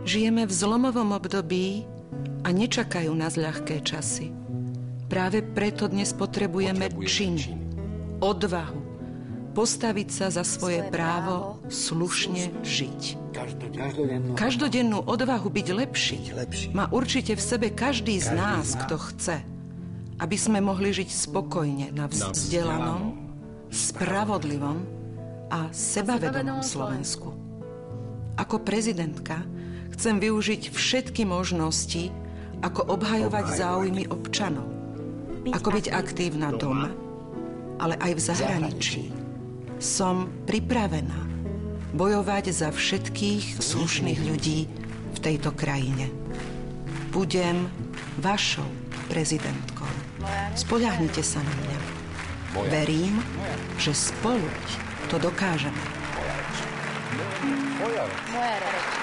Žijeme v zlomovom období a nečakajú nás ľahké časy. Práve preto dnes potrebujeme čin, odvahu, postaviť sa za svoje právo slušne žiť. Každodennú odvahu byť lepší má určite v sebe každý z nás, kto chce, aby sme mohli žiť spokojne na vzdelanom, spravodlivom a sebavedomom Slovensku. Ako prezidentka chcem využiť všetky možnosti, ako obhajovať záujmy občanov, ako byť aktívna doma, ale aj v zahraničí. Som pripravená bojovať za všetkých slušných ľudí v tejto krajine. Budem vašou prezidentkou. Spoľahnite sa na mňa. Verím, že spolu to dokážeme. Moja reč.